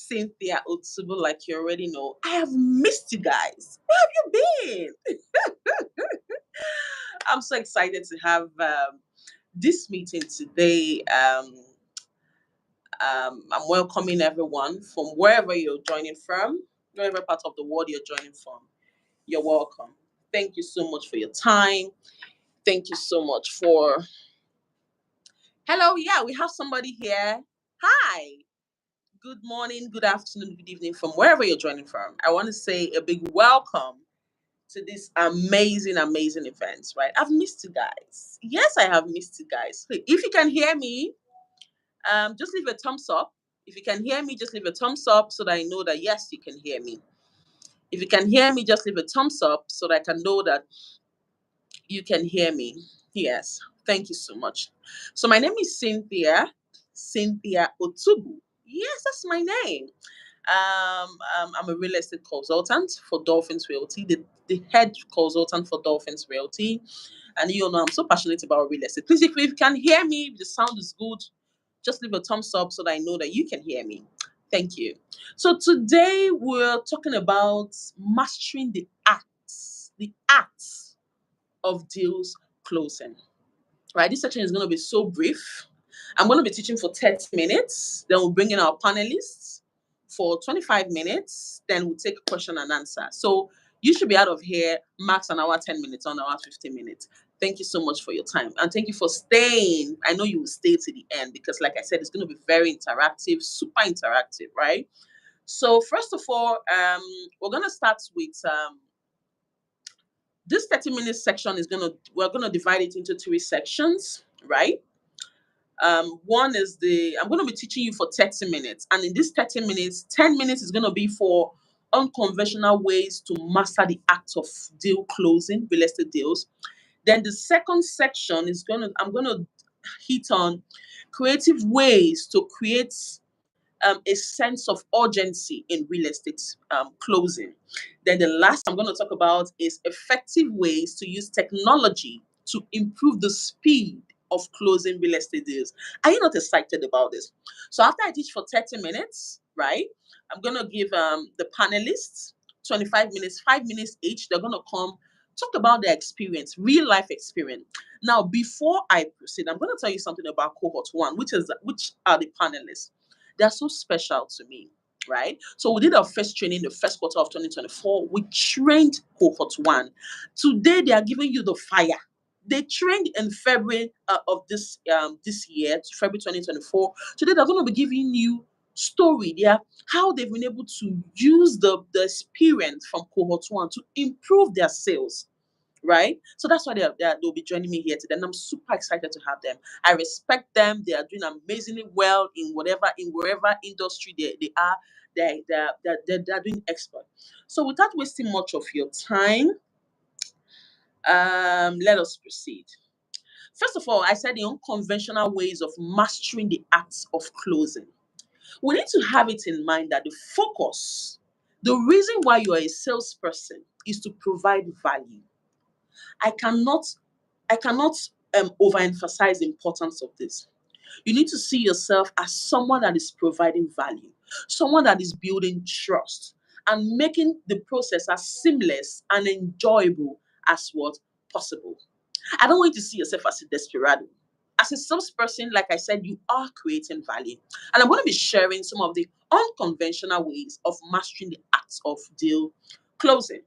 Cynthia Otsubu, like you already know. I have missed you guys. Where have you been? I'm so excited to have this meeting today. I'm welcoming everyone from wherever you're joining from, wherever part of the world you're joining from. You're welcome. Thank you so much for your time. Thank you so much for. Hello, yeah, we have somebody here. Hi. Good morning, good afternoon, good evening from wherever you're joining from. I want to say a big welcome to this amazing, amazing event, right? I've missed you guys. Yes, I have missed you guys. If you can hear me, just leave a thumbs up. If you can hear me, just leave a thumbs up so that I know that yes, you can hear me. If you can hear me, just leave a thumbs up so that I can know that you can hear me. Yes, thank you so much. So my name is Cynthia Otubu. Yes, that's my name. I'm a real estate consultant for Dolphins Realty, the head consultant for Dolphins Realty. And you know, I'm so passionate about real estate. Please, if you can hear me, if the sound is good, just leave a thumbs up so that I know that you can hear me. Thank you. So today we're talking about mastering the arts of deals closing. Right, this section is going to be so brief. I'm going to be teaching for 30 minutes. Then we'll bring in our panelists for 25 minutes. Then we'll take question and answer. So you should be out of here max an hour, 10 minutes, 1 hour, 15 minutes. Thank you so much for your time. And thank you for staying. I know you will stay to the end because, like I said, it's going to be very interactive, super interactive, right? So first of all, we're going to start with this 30-minute section we're gonna divide it into 3 sections, right? One is I'm gonna be teaching you for 30 minutes, and in this 30 minutes, 10 minutes is gonna be for unconventional ways to master the act of deal closing, real estate deals. Then the second section I'm gonna hit on creative ways to create a sense of urgency in real estate closing. Then the last I'm going to talk about is effective ways to use technology to improve the speed of closing real estate deals. Are you not excited about this? So after I teach for 30 minutes, right, I'm going to give the panelists 25 minutes, 5 minutes each. They're going to come talk about their experience, real life experience. Now, before I proceed, I'm going to tell you something about cohort 1, which are the panelists. They're so special to me, right? So we did our first training the first quarter of 2024. We trained cohort 1. Today they are giving you the fire. They trained in February of this year, February 2024. Today they're going to be giving you story there, how they've been able to use the experience from cohort 1 to improve their sales, right? So that's why they'll be joining me here today, and I'm super excited to have them. I respect them. They are doing amazingly well in wherever industry they are. They're doing expert. So without wasting much of your time, let us proceed. First of all, I said the unconventional ways of mastering the arts of closing. We need to have it in mind that the reason why you are a salesperson is to provide value. I cannot overemphasize the importance of this. You need to see yourself as someone that is providing value, someone that is building trust and making the process as seamless and enjoyable as what possible. I don't want you to see yourself as a desperado. As a salesperson, like I said, you are creating value. And I'm going to be sharing some of the unconventional ways of mastering the act of deal closing.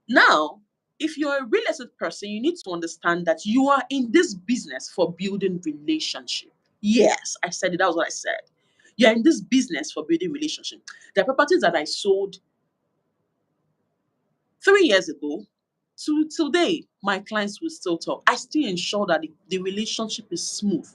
Now, if you're a real estate person, you need to understand that you are in this business for building relationship. Yes, I said it. That was what I said. You're in this business for building relationship. The properties that I sold 3 years ago to today, my clients will still talk. I still ensure that the relationship is smooth.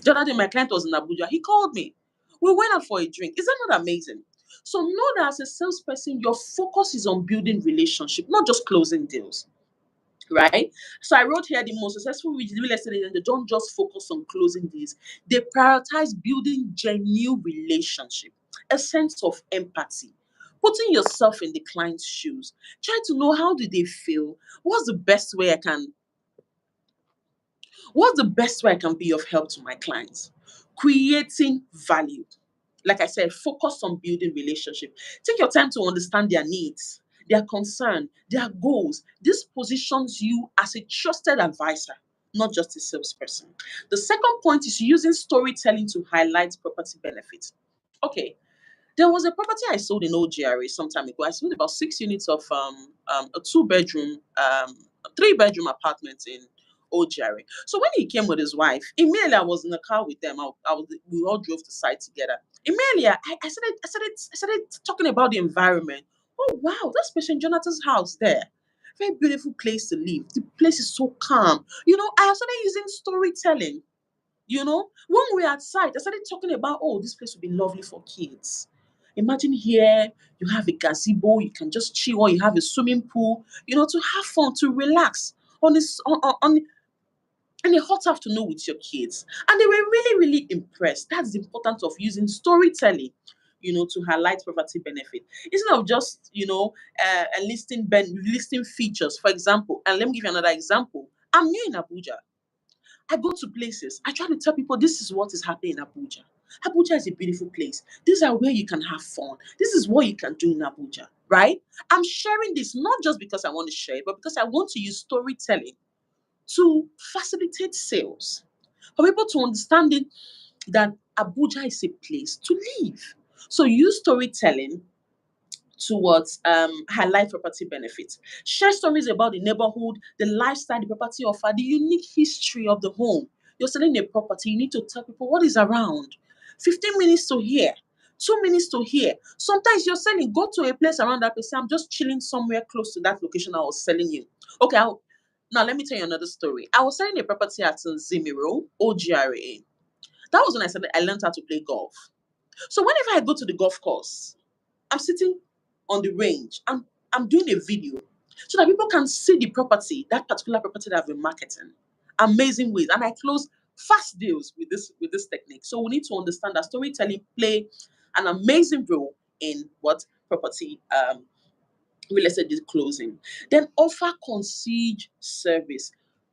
The other day, my client was in Abuja. He called me. We went out for a drink. Is that not amazing? So know that as a salesperson, your focus is on building relationship, not just closing deals. Right? So I wrote here the most successful real estate agents, they don't just focus on closing deals. They prioritize building genuine relationship, a sense of empathy, putting yourself in the client's shoes. Try to know how do they feel. What's the best way I can be of help to my clients? Creating value. like I said, focus on building relationship. Take your time to understand their needs, their concern, their goals. This positions you as a trusted advisor, not just a salesperson. The second point is using storytelling to highlight property benefits. Okay, there was a property I sold in OGRA some time ago. I sold about 6 units of a two-bedroom, 3-bedroom apartment in OGRA. So when he came with his wife, immediately I was in the car with them. We all drove to site together. Immediately I started talking about the environment. Oh wow, that's Patient Jonathan's house there. Very beautiful place to live. The place is so calm. I started using storytelling. When we were at site, I started talking about, oh, this place would be lovely for kids. Imagine here, you have a gazebo, you can just chill, or you have a swimming pool, to have fun, to relax on this on in a hot afternoon with your kids. And they were really, really impressed. That's the importance of using storytelling, to highlight property benefit. Instead of just, listing features, for example, and let me give you another example. I'm new in Abuja. I go to places. I try to tell people this is what is happening in Abuja. Abuja is a beautiful place. These are where you can have fun. This is what you can do in Abuja, right? I'm sharing this not just because I want to share it, but because I want to use storytelling to facilitate sales. For people to understand it, that Abuja is a place to live. So use storytelling towards highlight property benefits. Share stories about the neighborhood, the lifestyle the property offer, the unique history of the home. You're selling a property, you need to tell people what is around. 15 minutes to here, 2 minutes to here. Sometimes you're selling, go to a place around that place. Say, I'm just chilling somewhere close to that location I was selling you. Okay, now let me tell you another story. I was selling a property at Zimiro, OGRA. That was when I learned how to play golf. So whenever I go to the golf course, I'm sitting on the range. I'm doing a video so that people can see the property, that particular property that I've been marketing. Amazing ways. And I close fast deals with this technique. So we need to understand that storytelling play an amazing role in what property real estate is closing. Then offer concierge service.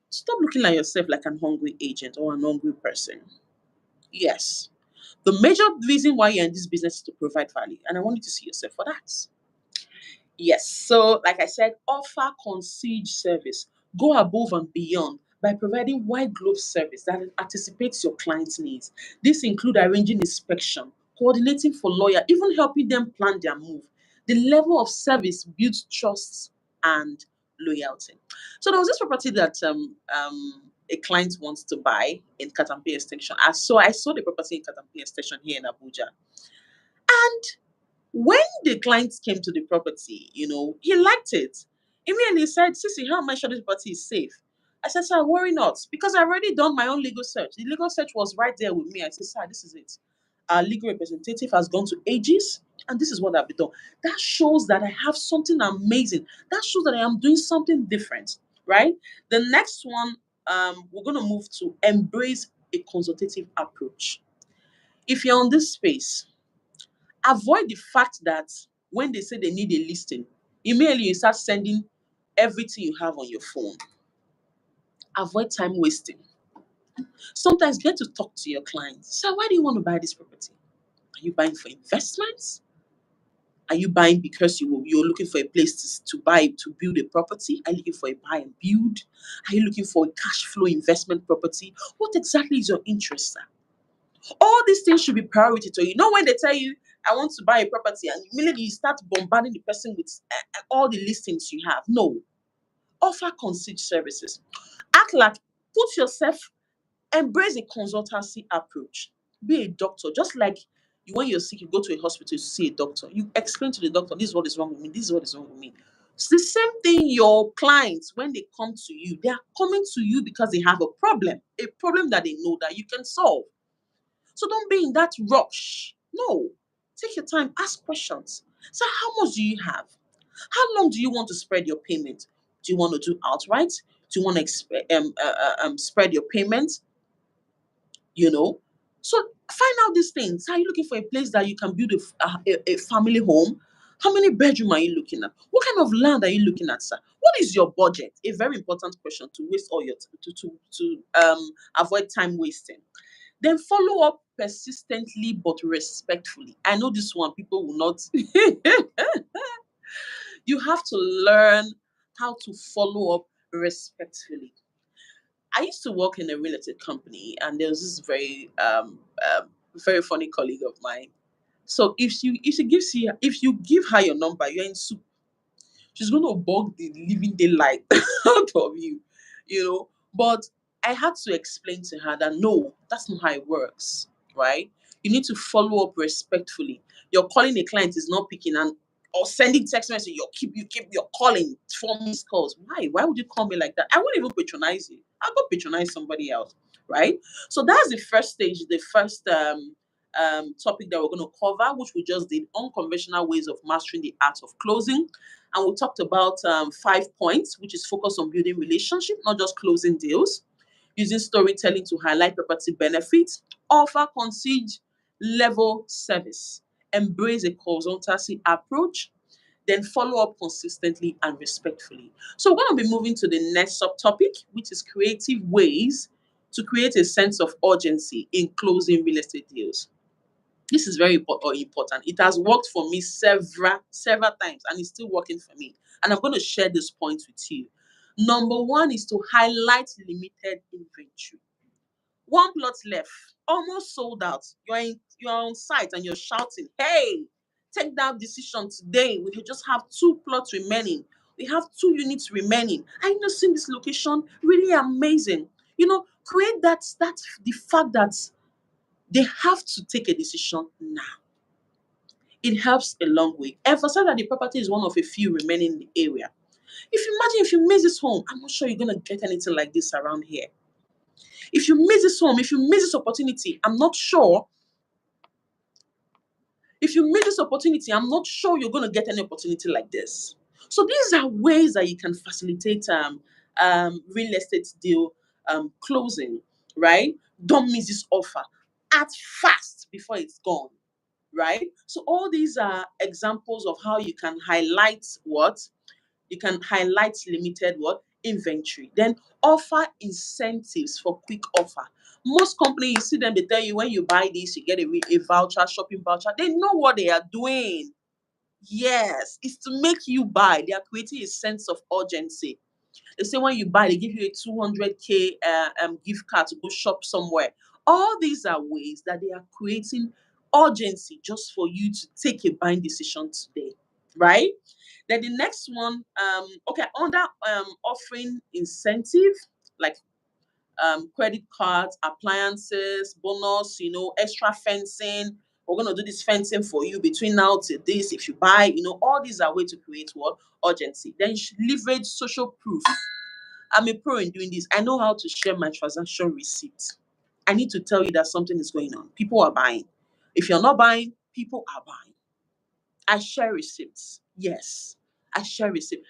Stop looking at yourself like an hungry agent or an hungry person. Yes. The major reason why you're in this business is to provide value. And I want you to see yourself for that. Yes. So, like I said, offer concierge service. Go above and beyond by providing wide glove service that anticipates your client's needs. This include arranging inspection, coordinating for lawyer, even helping them plan their move. The level of service builds trust and loyalty. So there was this property that a client wants to buy in Katampi Extension. I saw the property in Katampi Extension here in Abuja. And when the client came to the property, he liked it. Immediately he said, Sissy, how am I sure this property is safe? I said, sir, worry not, because I already done my own legal search. The legal search was right there with me. I said, sir, this is it. Our legal representative has gone to ages, and this is what I've been done. That shows that I have something amazing. That shows that I am doing something different, right? The next one, we're going to move to embrace a consultative approach. If you're on this space, avoid the fact that when they say they need a listing, immediately you start sending everything you have on your phone. Avoid time wasting. Sometimes get to talk to your clients. So why do you want to buy this property? Are you buying for investments? Are you buying because you're looking for a place to buy to build a property? Are you looking for a buy and build? Are you looking for a cash flow investment property? What exactly is your interest, sir? All these things should be priority to you. Not when they tell you, I want to buy a property, and immediately you start bombarding the person with all the listings you have. No. Offer concierge services. Act like, put yourself, embrace a consultancy approach. Be a doctor. Just like when you're sick, you go to a hospital to see a doctor. You explain to the doctor, this is what is wrong with me, this is what is wrong with me. It's the same thing your clients, when they come to you, they are coming to you because they have a problem that they know that you can solve. So don't be in that rush. No. Take your time, ask questions. So how much do you have? How long do you want to spread your payment? Do you want to do outright? Do you want to spread your payment? You know? So find out these things. Are you looking for a place that you can build a family home? How many bedroom are you looking at? What kind of land are you looking at, sir? What is your budget? A very important question to waste all your to avoid time wasting. Then follow up persistently but respectfully. I know this one, people will not. You have to learn how to follow up respectfully. I used to work in a real estate company, and there was this very funny colleague of mine. So if you give her your number, you're in soup. She's going to bug the living daylight out of you, you know. But I had to explain to her that no, that's not how it works, right? You need to follow up respectfully. You're calling a client is not picking, and or sending text message. You keep your calling 4 missed calls. Why? Why would you call me like that? I won't even patronize you. I'll go patronize somebody else, right? So that's the first stage, the first topic that we're going to cover, which we just did: unconventional ways of mastering the art of closing. And we talked about 5 points, which is focus on building relationship, not just closing deals, using storytelling to highlight property benefits, offer concierge level service, embrace a consultancy approach, then follow up consistently and respectfully. So we're going to be moving to the next subtopic, which is creative ways to create a sense of urgency in closing real estate deals. This is very important. It has worked for me several times, and it's still working for me. And I'm going to share this point with you. Number one is to highlight limited inventory. One plot left, almost sold out. You're on site and you're shouting, "Hey, take that decision today. We can just have 2 plots remaining. We have 2 units remaining. I know seeing this location really amazing." Create that the fact that they have to take a decision now. It helps a long way. Emphasize that the property is one of a few remaining in the area. If you miss this home, I'm not sure you're gonna get anything like this around here. If you miss this home, if you miss this opportunity, I'm not sure you're gonna get any opportunity like this. So these are ways that you can facilitate real estate deal closing, right? Don't miss this offer. Act fast before it's gone, right? So all these are examples of how you can highlight what? You can highlight limited what? Inventory. Then offer incentives for quick offer. Most companies, you see them, they tell you when you buy this, you get a voucher, shopping voucher. They know what they are doing. Yes, it's to make you buy. They are creating a sense of urgency. They say when you buy, they give you a 200K gift card to go shop somewhere. All these are ways that they are creating urgency just for you to take a buying decision today, right? Then the next one, okay, under offering incentive like credit cards, appliances, bonus, extra fencing. We're gonna do this fencing for you between now to this. If you buy, all these are ways to create what? Urgency. Then you should leverage social proof. I'm a pro in doing this. I know how to share my transaction receipt. I need to tell you that something is going on. People are buying. If you're not buying, people are buying. I share receipts. Yes, I share receipts.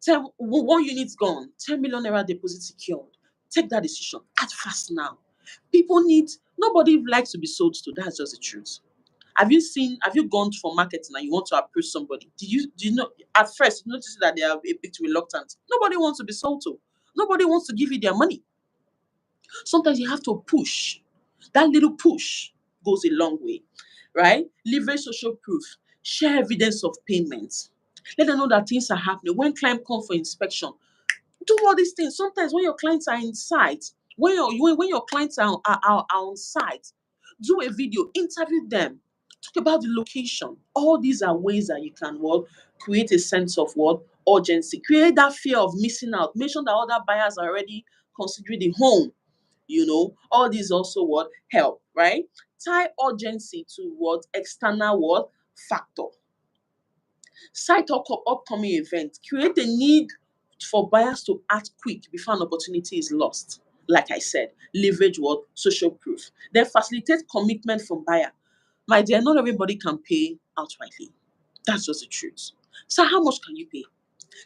1 unit gone, 10 million naira deposit secured. Take that decision. Act fast now. Nobody likes to be sold to. That's just the truth. Have you gone for marketing and you want to approach somebody? Do you know at first you notice that they are a bit reluctant? Nobody wants to be sold to. Nobody wants to give you their money. Sometimes you have to push. That little push goes a long way, right? Leverage social proof. Share evidence of payment. Let them know that things are happening. When client come for inspection, do all these things. Sometimes when your clients are in site, when your clients are on site, do a video, interview them, talk about the location. All these are ways that you can create a sense of urgency, create that fear of missing out. Make sure that other buyers are already considering the home. All these also help, right? Tie urgency to external factor. Site upcoming event. Create a need for buyers to act quick before an opportunity is lost. Like I said, leverage social proof. Then facilitate commitment from buyer. My dear, not everybody can pay outrightly. That's just the truth. So how much can you pay?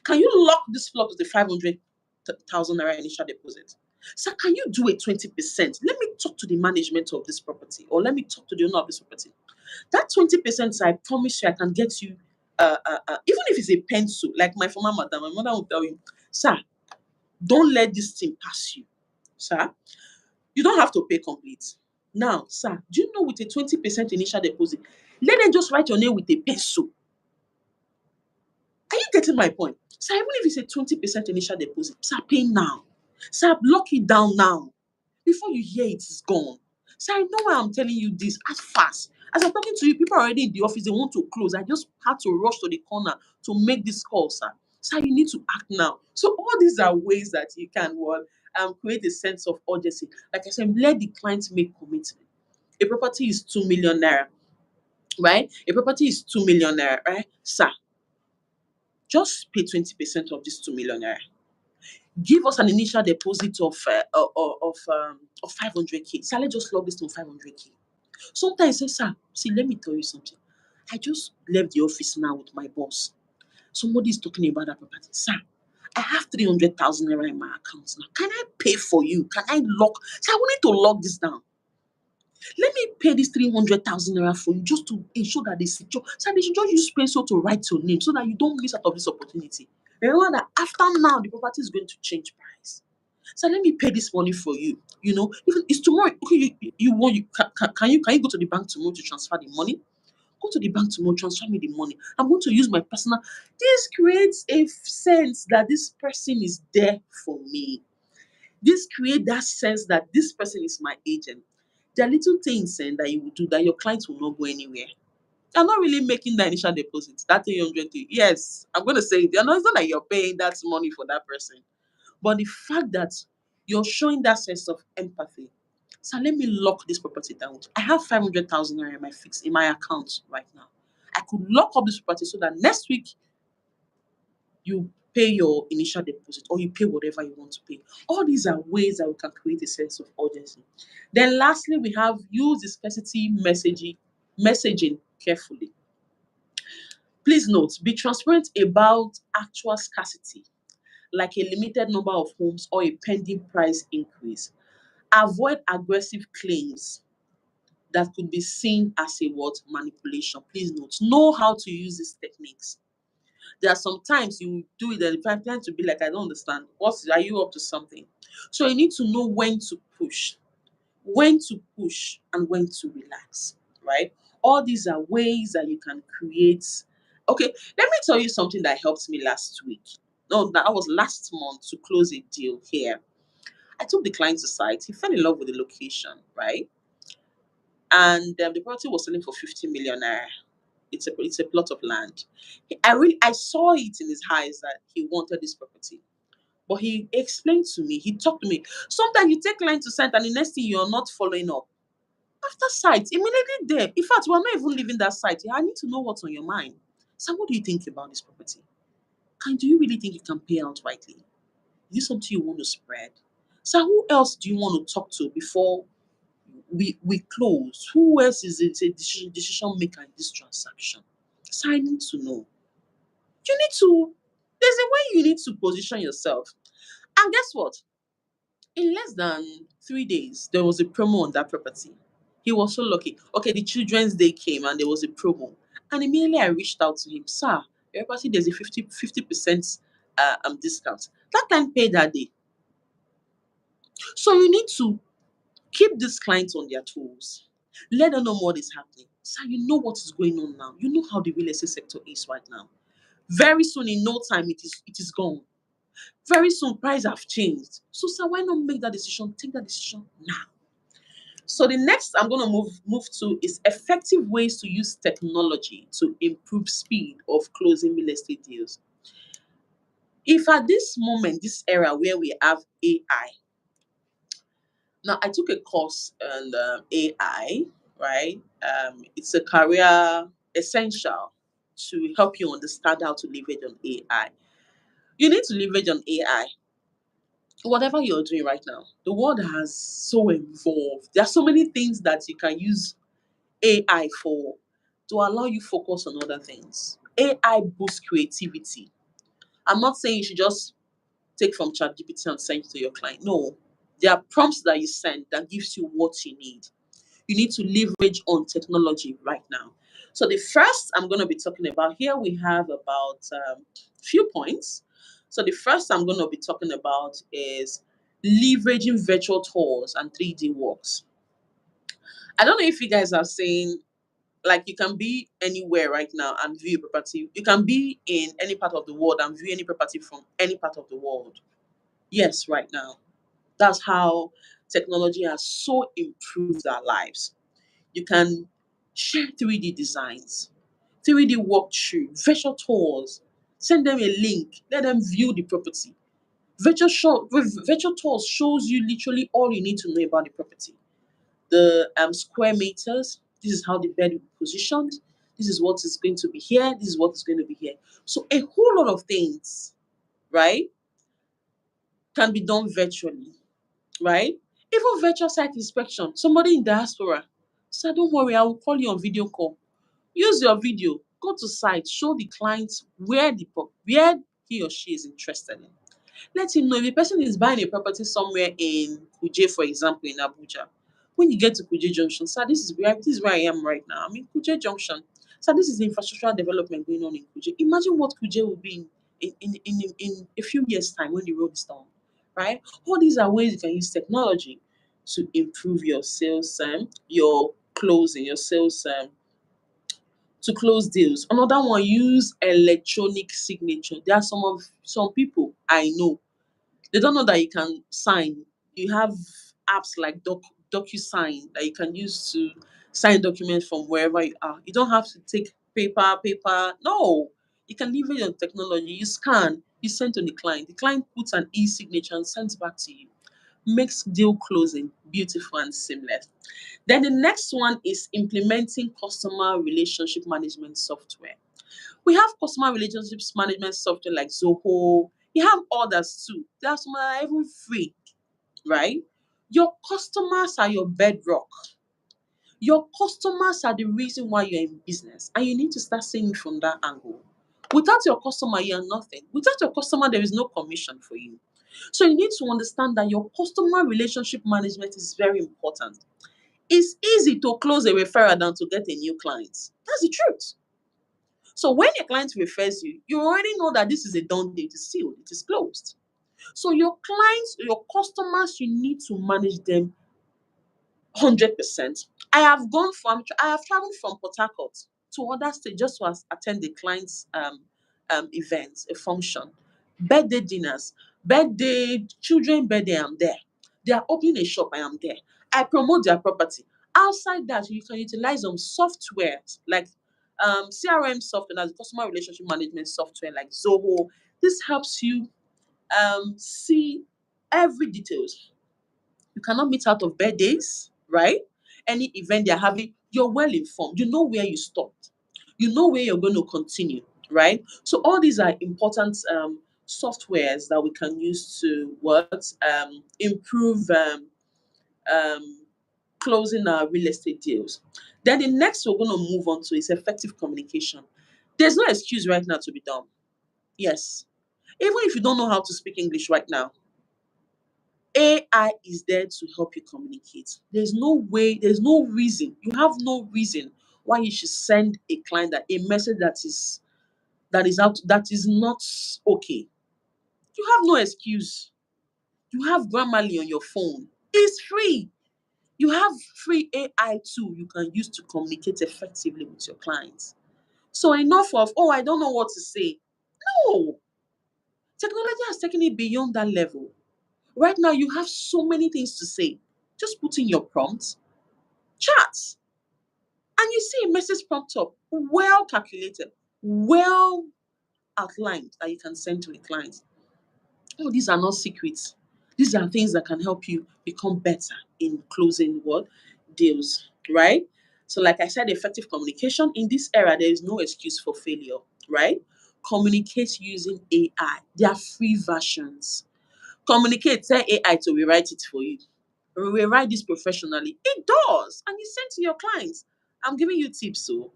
Can you lock this plot with the 500,000 naira initial deposit? So can you do a 20%? Let me talk to the management of this property, or let me talk to the owner of this property. That 20%, I promise you, I can get you, even if it's a pencil, like my former madam, my mother will tell you, sir, don't let this thing pass you. Sir, you don't have to pay complete. Now, sir, do you know with a 20% initial deposit, let them just write your name with a pencil. Are you getting my point? Sir, even if it's a 20% initial deposit, sir, pay now. Sir, lock it down now. Before you hear it is gone. Sir, I know why I'm telling you this as fast. As I'm talking to you, people are already in the office, they want to close. I just had to rush to the corner to make this call, sir. Sir, you need to act now. So all these are ways that you can create a sense of urgency. Like I said, let the client make commitment. A property is 2 million naira, right? A property is 2 million naira, right? Sir, just pay 20% of this 2 million naira. Give us an initial deposit of 500K. Sir, let's just log this to 500K. Sometimes say, sir, see, let me tell you something. I just left the office now with my boss. Somebody is talking about that property. Sir, I have 300,000 naira in my account now. Can I pay for you? Can I lock? Sir, I wanted to lock this down. Let me pay this 300,000 naira for you just to ensure that they secure. So they should just use pencil to write your name so that you don't miss out of this opportunity. Remember that after now, the property is going to change price. So let me pay this money for you. You know, even it's tomorrow. Okay, you want you can you go to the bank tomorrow to transfer the money? Go to the bank tomorrow, transfer me the money. I'm going to use my personal. This creates a sense that this person is there for me. This create that sense that this person is my agent. There are little things that you will do that your clients will not go anywhere. You're not really making the initial deposit, that 300. Yes, I'm going to say it. It's not that you're paying that money for that person, but the fact that you're showing that sense of empathy. So let me lock this property down. I have 500,000 naira in my in my account right now. I could lock up this property so that next week you pay your initial deposit or you pay whatever you want to pay. All these are ways that we can create a sense of urgency. Then lastly, we have use the scarcity messaging carefully. Please note, be transparent about actual scarcity, like a limited number of homes or a pending price increase. Avoid aggressive claims that could be seen as a what manipulation. Please note, know how to use these techniques. There are sometimes you do it and the pipeline to be like, I don't understand. Are you up to something? So you need to know when to push and when to relax, right? All these are ways that you can create. Okay, let me tell you something that helped me last week. No, that was last month to close a deal here. I took the client to site. He fell in love with the location, right? And the property was selling for 50 million naira. It's a plot of land. I saw it in his eyes that he wanted this property. But he explained to me, he talked to me. Sometimes you take client to site and the next thing you're not following up. After site, immediately there. In fact, we're not even leaving that site. I need to know what's on your mind. So what do you think about this property? Do you really think you can pay out rightly? Is this something you want to spread? So who else do you want to talk to before we close? Who else is it a decision maker in this transaction? So I need to know. You need to, there's a way you need to position yourself. And guess what? In less than 3 days, there was a promo on that property. He was so lucky. Okay, the Children's Day came and there was a promo. And immediately I reached out to him, sir, your property, there's a 50% discount. That client paid that day. So you need to keep these clients on their toes. Let them know what is happening. Sir, you know what is going on now. You know how the real estate sector is right now. Very soon, in no time, it is gone. Very soon, prices have changed. So, sir, why not make that decision? Take that decision now. So the next I'm going to move to is effective ways to use technology to improve speed of closing real estate deals. If at this moment, this era where we have AI, now I took a course on AI, right? It's a career essential to help you understand how to leverage on AI. You need to leverage on AI. Whatever you're doing right now, the world has so evolved. There are so many things that you can use AI for to allow you focus on other things. AI boosts creativity. I'm not saying you should just take from ChatGPT and send it to your client. No, there are prompts that you send that gives you what you need. You need to leverage on technology right now. So the first I'm going to be talking about here, we have about few points. So the first I'm going to be talking about is leveraging virtual tours and 3D walks. I don't know if you guys are saying, like, you can be anywhere right now and view a property. You can be in any part of the world and view any property from any part of the world. Yes, right now. That's how technology has so improved our lives. You can share 3D designs, 3D walkthrough, virtual tours, send them a link, let them view the property. Virtual tours shows you literally all you need to know about the property. The square meters, this is how the bed will be positioned, this is what is going to be here, this is what is going to be here. So a whole lot of things, right, can be done virtually, right? Even virtual site inspection. Somebody in diaspora said, don't worry, I will call you on video call. Use your video, go to site, show the client where he or she is interested in. Let him know if the person is buying a property somewhere in Kuje, for example, in Abuja. When you get to Kuje Junction, sir, this is where I am right now. I'm in Kuje Junction. Sir, this is the infrastructural development going on in Kuje. Imagine what Kuje will be in a few years' time when the road is done. Right? All these are ways you can use technology to improve your sales, your closing, your sales, to close deals. Another one, use electronic signature. There are some people I know, they don't know that you can sign. You have apps like DocuSign that you can use to sign documents from wherever you are. You don't have to take paper. No, you can leverage on technology. You scan, you send to the client. The client puts an e-signature and sends back to you. Makes deal closing beautiful and seamless. Then the next one is implementing customer relationship management software. We have customer relationships management software like Zoho. You have others too. There are some that are even free, right? Your customers are your bedrock. Your customers are the reason why you're in business, and you need to start seeing it from that angle. Without your customer, you're nothing. Without your customer, there is no commission for you. So you need to understand that your customer relationship management is very important. It's easy to close a referral than to get a new client. That's the truth. So when a client refers you, you already know that this is a done deal, it is sealed, it is closed. So your clients, your customers, you need to manage them 100%. I have traveled from Port Harcourt to other states just to attend the client's event, a function, birthday dinners, birthday, children birthday, I'm there. They are opening a shop, I am there. I promote their property. Outside that, you can utilize some software like CRM software, that's customer relationship management software like Zoho. This helps you see every details. You cannot meet out of birthdays, right? Any event they're having, you're well informed. You know where you stopped. You know where you're going to continue, right? So all these are important softwares that we can use to improve um, closing our real estate deals. Then the next we're going to move on to is effective communication. There's no excuse right now to be dumb. Yes. Even if you don't know how to speak English right now, AI is there to help you communicate. There's no way, there's no reason. You have no reason why you should send a client a message that is not okay. You have no excuse. You have Grammarly on your phone. It's free. You have free AI tool you can use to communicate effectively with your clients. So enough of, oh, I don't know what to say. No, technology has taken it beyond that level. Right now, you have so many things to say. Just put in your prompts, chat, and you see a message prompt up, well calculated, well outlined that you can send to a client. Oh, these are not secrets. These are things that can help you become better in closing what deals, right? So, like I said, effective communication in this era, there is no excuse for failure, right? Communicate using AI. There are free versions. Communicate, tell AI to rewrite it for you. Rewrite this professionally. It does, and you send to your clients. I'm giving you tips, so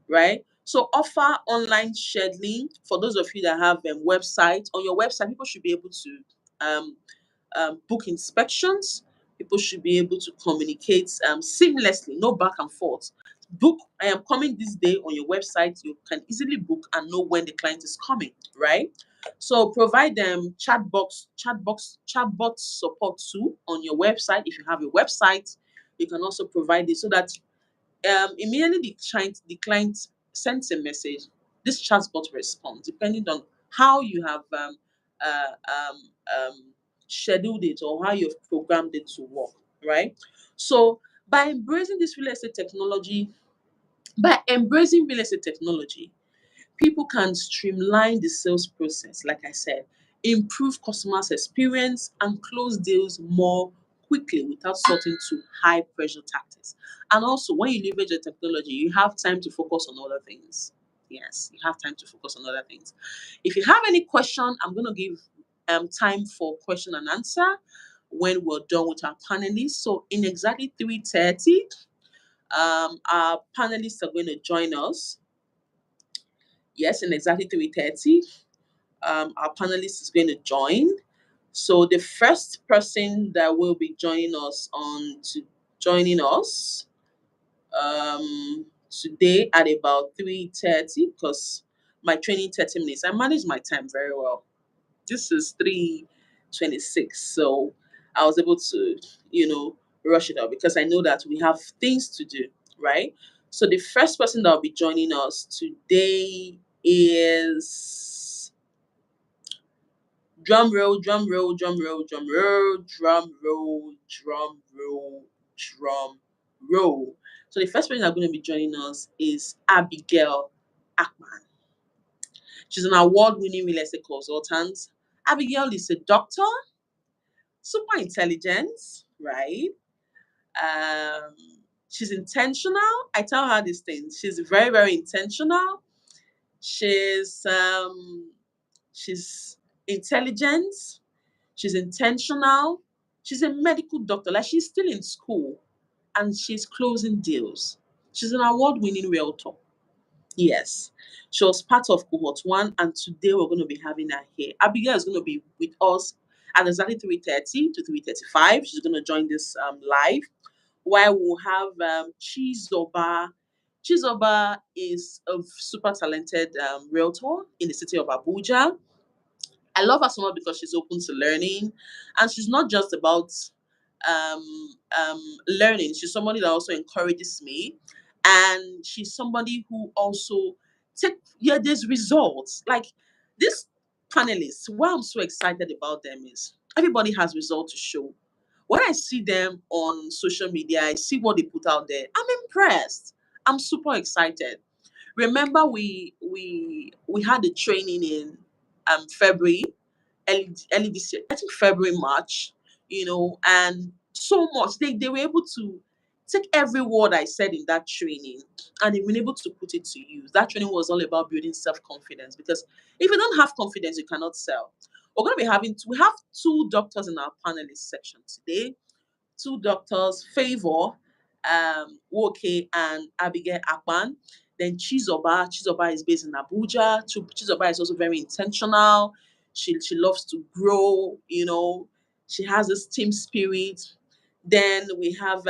right? So offer online scheduling for those of you that have website. On your website, people should be able to um, book inspections. People should be able to communicate seamlessly, no back and forth. Book, I am coming this day on your website. You can easily book and know when the client is coming, right? So provide them chatbot support too on your website if you have a website. You can also provide it so that immediately the client sends a message, this chatbot responds depending on how you have uh, um, um, scheduled it or how you've programmed it to work, right? So by embracing this real estate technology, by embracing real estate technology, people can streamline the sales process, like I said, improve customers' experience, and close deals more quickly without sorting to high pressure tactics. And also, when you leverage the technology, you have time to focus on other things. Yes, you have time to focus on other things. If you have any question, I'm going to give time for question and answer when we're done with our panelists. So, in exactly 3:30, our panelists are going to join us. Yes, in exactly 3:30, our panelist is going to join. So the first person that will be joining us today at about 3:30, because my training 30 minutes. I manage my time very well. This is 3:26, so I was able to, rush it out because I know that we have things to do, right? So the first person that will be joining us today is drum roll, drum roll, drum roll, drum roll, drum roll, drum roll, drum roll. So the first person that's going to be joining us is Abigail Ackman. She's an award-winning real estate consultant. Abigail is a doctor, super intelligent, right? Um, she's intentional. I tell her these things. She's very, very intentional. She's she's intelligent. She's intentional. She's a medical doctor. Like she's still in school and she's closing deals. She's an award-winning realtor. Yes. She was part of cohort one, and today we're going to be having her here. Abigail is going to be with us at exactly 3:30 to 3:35. She's going to join this live, while we'll have Chizoba. Chizoba is a super talented realtor in the city of Abuja. I love her so much because she's open to learning, and she's not just about learning. She's somebody that also encourages me, and she's somebody who also there's results. Like this panelists, why I'm so excited about them is everybody has results to show. When I see them on social media, I see what they put out there. I'm impressed. I'm super excited. Remember, we had a training in February, early this year, I think February, March, and so much. They were able to take every word I said in that training and they've been able to put it to use. That training was all about building self-confidence because if you don't have confidence, you cannot sell. We have two doctors in our panelist section today, two doctors, Favor Woke and Abigail Akpan. Then Chizoba. Chizoba is based in Abuja. Chizoba is also very intentional. She loves to grow, She has this team spirit. Then we have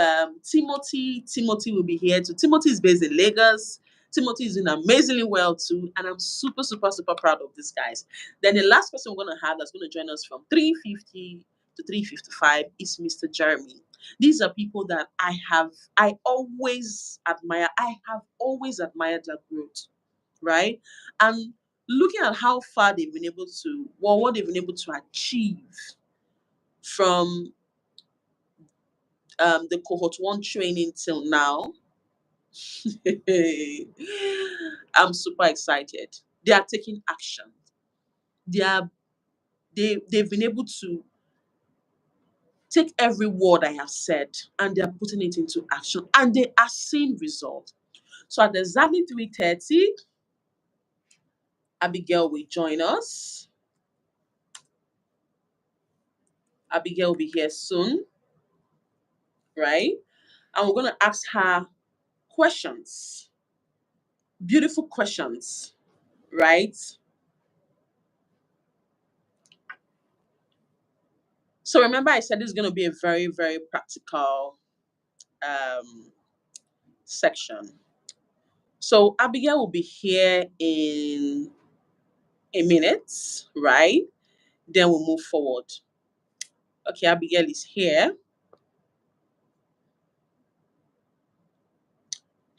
Timothy. Timothy will be here too. Timothy is based in Lagos. Timothy is doing amazingly well too. And I'm super, super, super proud of these guys. Then the last person we're going to have that's going to join us from 3:50 to 3:55 is Mr. Jeremy. These are people that I always admire. I have always admired their growth, right? And looking at how far they've been able to, well, what they've been able to achieve from the cohort one training till now, I'm super excited. They are taking action. They are they've been able to take every word I have said and they are putting it into action and they are seeing results. So at exactly 3:30, Abigail will join us. Abigail will be here soon, right? And we're going to ask her questions, beautiful questions, right? So remember, I said this is going to be a very, very practical um, section. So Abigail will be here in a minute, right? Then we'll move forward. Okay, Abigail is here.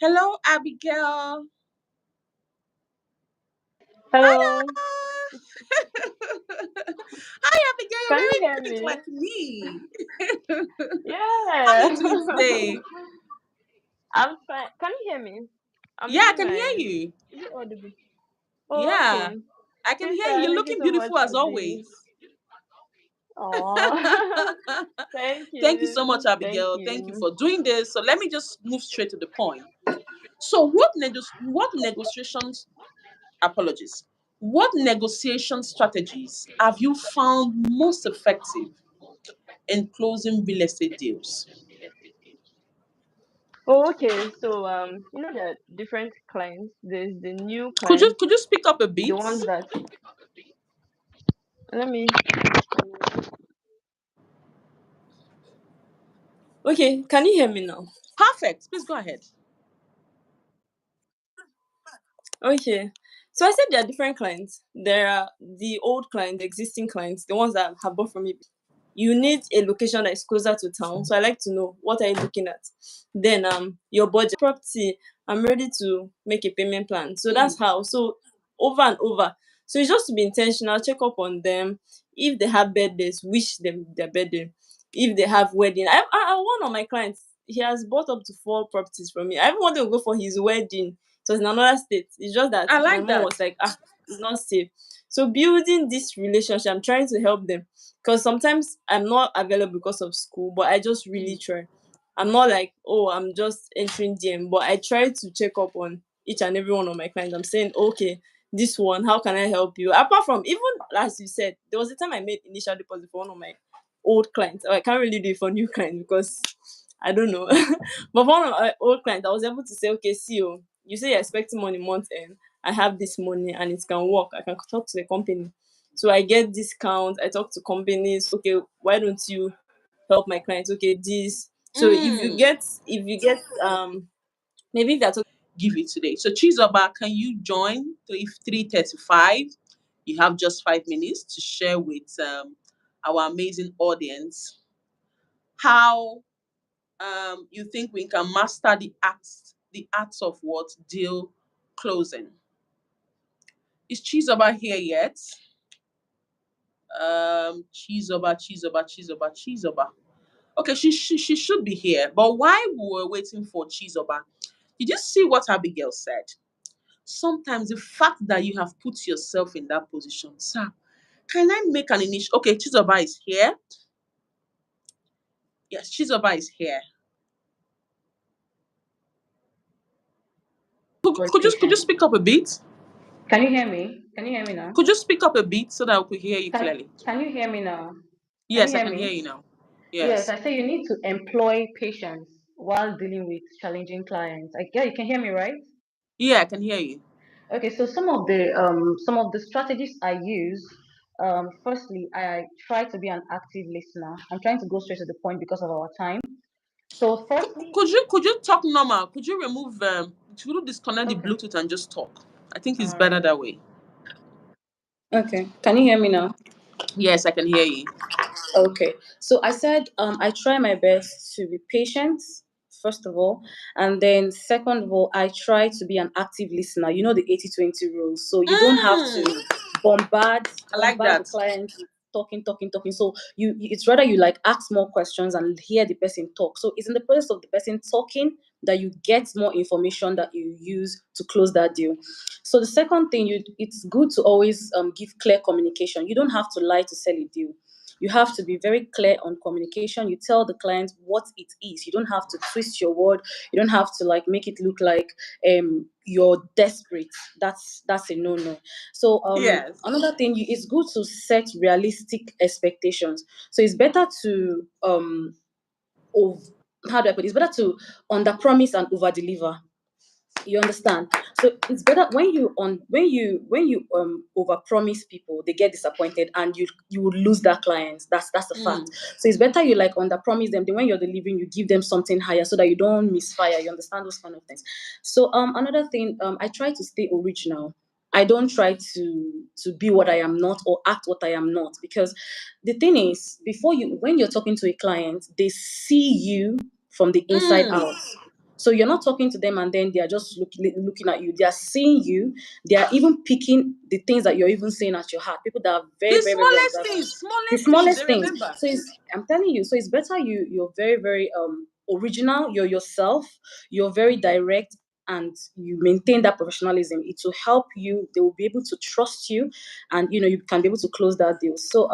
Hello, Abigail. Hello. Hello. Hi, Abigail. You're Can you very hear quick me? like me. How are Yeah. you doing today? I'm fine. Can you hear me? I'm Yeah, I using can hear my. you. Is it audible? Oh, Yeah, okay. I can hear you. Sister, You're thank you looking so much beautiful as for this. always. Oh, thank Thank you so much, you. Thank Abigail. Thank you you. for doing this. So let me just move straight to the point. So, what negotiations? Apologies. What negotiation strategies have you found most effective in closing real estate deals? Oh, okay. So, there are different clients. There's the new Could you clients, could you speak up a the bit? ones that. Let me. Okay, can you hear me now? Perfect. Please go ahead. Okay. So I said there are different clients. There are the old clients, the existing clients, the ones that have bought from me. You need a location that is closer to town. So I like to know what are you looking at. Then your budget property, I'm ready to make a payment plan. So Mm. that's how. So over and over. So it's just to be intentional, check up on them. If they have birthdays, wish them their birthday. If they have wedding. One of my clients, he has bought up to 4 properties from me. I even wanted to go for his wedding. So it's in another state. It's just that I my like mom that. was like, it's not safe. So building this relationship, I'm trying to help them because sometimes I'm not available because of school, but I just really Mm. try. I'm not like, oh, I'm just entering DM, but I try to check up on each and every one of my clients. I'm saying, okay, this one, how can I help you? Apart from, even as you said, there was a time I made initial deposit for one of my old clients. Oh, I can't really do it for new clients because I don't know. But for one of my old clients, I was able to say, okay, see, oh, you say you're expecting money month end. I have this money and it can work. I can talk to the company. So I get discounts. I talk to companies. Okay, why don't you help my clients? Okay, this. So Mm. if you get maybe if they're talking. Give it today. So Chizoba, can you join 3:35? You have just 5 minutes to share with our amazing audience how you think we can master the arts of what deal closing. Is Chizoba here yet? Chizoba. Okay, she should be here. But while we were waiting for Chizoba, did you see what Abigail said? Sometimes the fact that you have put yourself in that position, sir, can I make an initial? Okay, Chizoba is here. Yes, Chizoba is here. Could you Patient. speak up a bit? Can you hear me? Can you hear me now? Could you speak up a bit so that we could hear you clearly? Can you hear me now? Can you Yes, I hear can hear me? you now. Yes, Yes. I say you need to employ patience while dealing with challenging clients. Yeah, you can hear me, right? Yeah, I can hear you. Okay, so some of the strategies I use. Firstly, I try to be an active listener. I'm trying to go straight to the point because of our time. So firstly, Could you talk normal? Could you disconnect the okay, Bluetooth and just talk? I think it's all better right. that way. Okay, can you hear me now? Yes, I can hear you. Okay, so I said I try my best to be patient, first of all, and then second of all, I try to be an active listener. You know the 80-20 rule, so you don't have Mm, to bombard I like bombard the that. client with talking. So it's rather you like ask more questions and hear the person talk. So it's in the process of the person talking that you get more information that you use to close that deal. So the second thing, it's good to always give clear communication. You don't have to lie to sell a deal. You have to be very clear on communication. You tell the client what it is. You don't have to twist your word. You don't have to like make it look like you're desperate. That's a no. So Yes. another thing, it's good to set realistic expectations. So it's better to of how do I put it? It's better to under promise and over deliver. You understand? So it's better when you over promise people, they get disappointed and you will lose that client. That's a fact. Mm. So it's better you like under promise them, then when you're delivering you give them something higher so that you don't misfire. You understand those kind of things. So another thing, I try to stay original. I don't try to be what I am not or act what I am not, because the thing is, before you when you're talking to a client, they see you from the inside Mm. out. So you're not talking to them and then they are just looking at you. They are seeing you. They are even picking the things that you're even saying at your heart. People that are very, The very, very smallest observant. things, The smallest things, they smallest things. remember. So I'm telling you, so it's better you're very, very original, you're yourself, you're very direct, and you maintain that professionalism. It will help you. They will be able to trust you, and you can be able to close that deal. So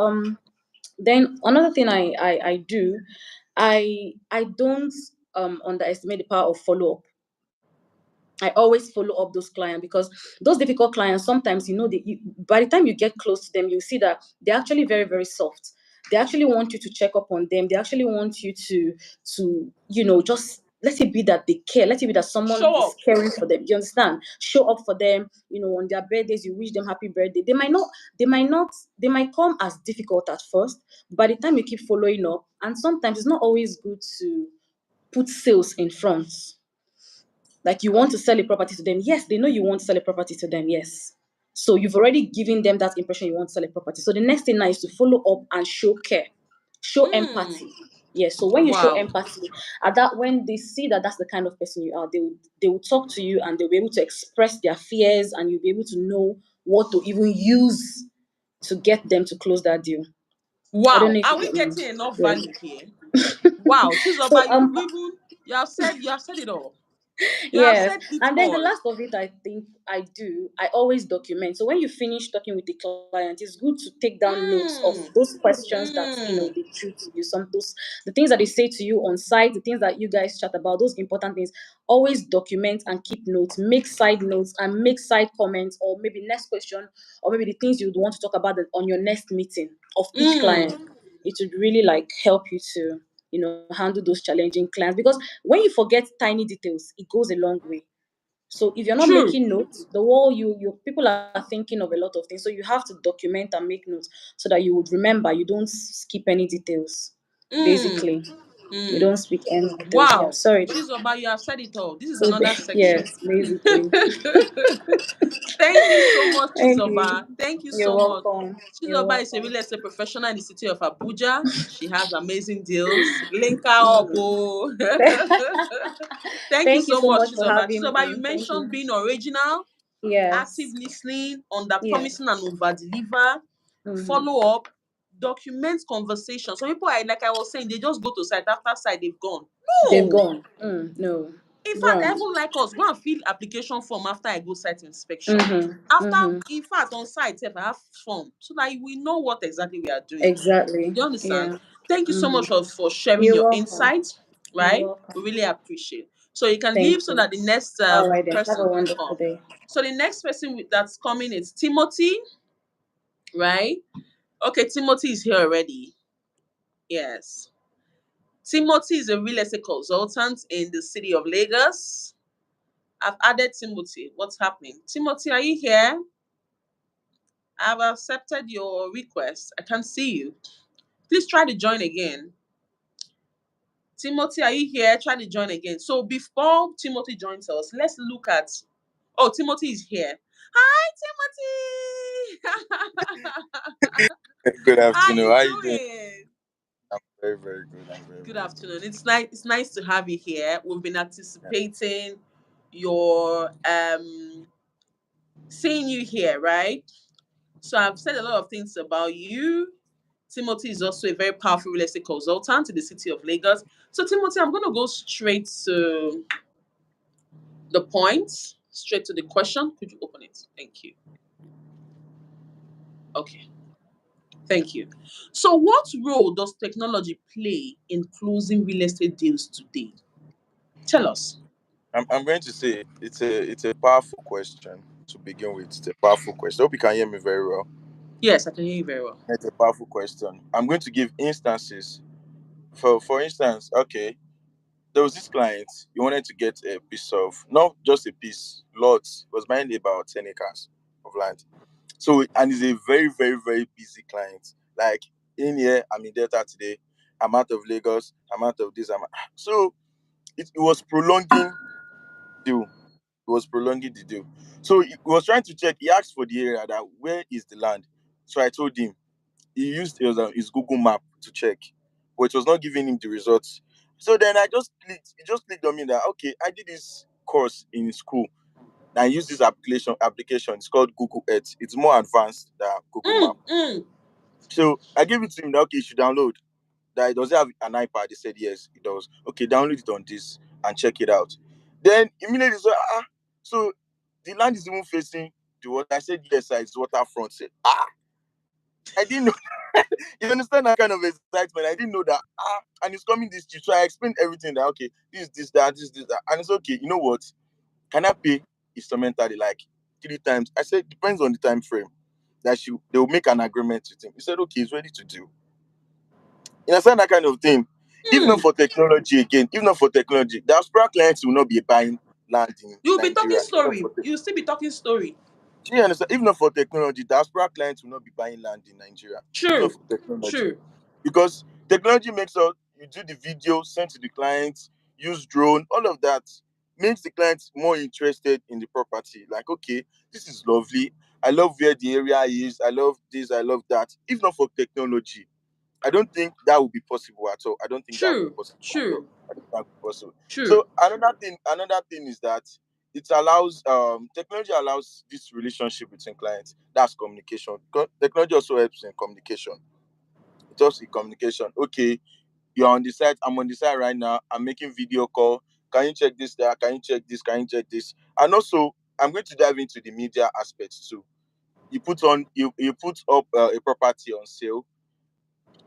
then another thing I do, I don't underestimate the power of follow up. I always follow up those clients, because those difficult clients, sometimes, by the time you get close to them, you see that they're actually very, very soft. They actually want you to check up on them. They actually want you to just let it be that they care. Let it be that someone Show is up. caring for them. You understand? Show up for them. On their birthdays, you wish them happy birthday. They might come as difficult at first. By the time you keep following up, and sometimes it's not always good to put sales in front. Like, you want to sell a property to them. Yes, they know you want to sell a property to them. Yes. So you've already given them that impression you want to sell a property. So the next thing now is to follow up and show care, show Mm. empathy. Yes. So when you show Wow. empathy, when they see that that's the kind of person you are, they will talk to you, and they'll be able to express their fears, and you'll be able to know what to even use to get them to close that deal. I don't Wow. know if Are you we get me. getting enough Yeah. value here? Wow, So Chizoba, you have said it all. You have Yes. said it And then the all. last of it, I think I always document. So when you finish talking with the client, it's good to take down notes of Mm. those questions that Mm. they threw to you. The things that they say to you on site, the things that you guys chat about, those important things. Always document and keep notes. Make side notes and make side comments, or maybe next question, or maybe the things you'd want to talk about on your next meeting of each client. Mm. It would really like help you to handle those challenging clients, because when you forget tiny details, it goes a long way. So if you're not True. making notes, the whole you people are thinking of a lot of things. So you have to document and make notes, so that you would remember. You don't skip any details. Mm. Basically, you Mm. don't speak any details. Yeah, Wow. sorry. Chizoba, you have said it all. This is So another section. yes, basically. Thank you so much, Thank you. Chizoba. Thank you You're so much. welcome. You're Chizoba is a welcome. real estate professional in the city of Abuja. She has amazing deals. Link her up. Mm. Oh. Thank you Thank you so so much, much for Chizoba. having Chizoba, you me. Thank mentioned you. being original, active Yes. listening, under Yes. promising and over deliver, Mm-hmm. follow up, document conversation. Some people are like I was saying, they just go to site after site, they've gone. They've No. gone. No. In fact, I Wrong. even like us go and fill application form after I go site inspection. Mm-hmm. After, Mm-hmm. in fact, on site, if I have form, so that we know what exactly we are doing. Exactly. You understand? Yeah. Thank you so much Mm-hmm. for sharing You're your welcome. insights. You're Right? We welcome. really appreciate. So you can Thank leave so you. that the next All right then. Have a person can wonderful come. day. So the next person that's coming is Timothy, right? Okay, Timothy is here already. Yes. Timothy is a real estate consultant in the city of Lagos. I've added Timothy. What's happening? Timothy, are you here? I've accepted your request. I can't see you. Please try to join again. Timothy, are you here? Try to join again. So before Timothy joins us, let's look at. Oh, Timothy is here. Hi, Timothy. Good How afternoon. you How you doing? doing? I'm very, very good. I'm very, Good very good. afternoon. It's nice to have you here. We've been Yeah. anticipating your seeing you here, right? So I've said a lot of things about you. Timothy is also a very powerful real estate consultant in the city of Lagos. So Timothy, I'm gonna go straight to the point, straight to the question. Could you open it? Thank you. Okay. Thank you. So what role does technology play in closing real estate deals today? Tell us. I'm going to say it's a powerful question to begin with. It's a powerful question. Hope you can hear me very well. Yes, I can hear you very well. It's a powerful question. I'm going to give instances. For instance, okay, there was this client. He wanted to get a piece of, not just a piece, lots. It was mainly about 10 acres of land. So, and he's a very, very, very busy client. Like, in here, I'm in Delta today. I'm out of Lagos. I'm out of this. So it was prolonging deal. It was prolonging the deal. So he was trying to check. He asked for the area, that where is the land. So I told him he used his Google map to check, but it was not giving him the results. So then I just clicked. It just clicked on me that okay, I did this course in school. And I use this application. It's called Google Earth. It's more advanced than Google Map. Mm. So I gave it to him that okay, you should download. That does it have an iPad? He said yes, it does. Okay, download it on this and check it out. Then immediately so so the land is even facing the water. I said yes, sir, it's waterfront. Said I didn't know. You understand that kind of excitement? I didn't know that and it's coming this cheap. So I explained everything that okay, this, that, this, that, and it's okay. You know what? Can I pay instrumentally like 3 times? I said depends on the time frame that they will make an agreement with him. He said okay, he's ready to do. You understand that kind of thing? If not Mm. for technology again, if not for technology, the aspirant clients will not be buying land in You'll be talking Nigeria. If not story. for You'll still be talking story. do you understand? If not for technology, diaspora clients will not be buying land in Nigeria. If not True. for technology. True. Because technology makes us you do the video, send to the client, use drone, all of that makes the client more interested in the property. Like, okay, this is lovely. I love where the area is. I love this. I love that. If not for technology, I don't think that would be possible at all. I don't think that would be True. possible at all. True. I don't think that would be possible. True. So another thing is that it allows technology allows this relationship between clients. That's communication. Technology also helps in communication. It helps in communication. Okay, you're on the site, I'm on the site right now, I'm making video call. Can you check this there? Can you check this? Can you check this? And also I'm going to dive into the media aspect too. You put up a property on sale,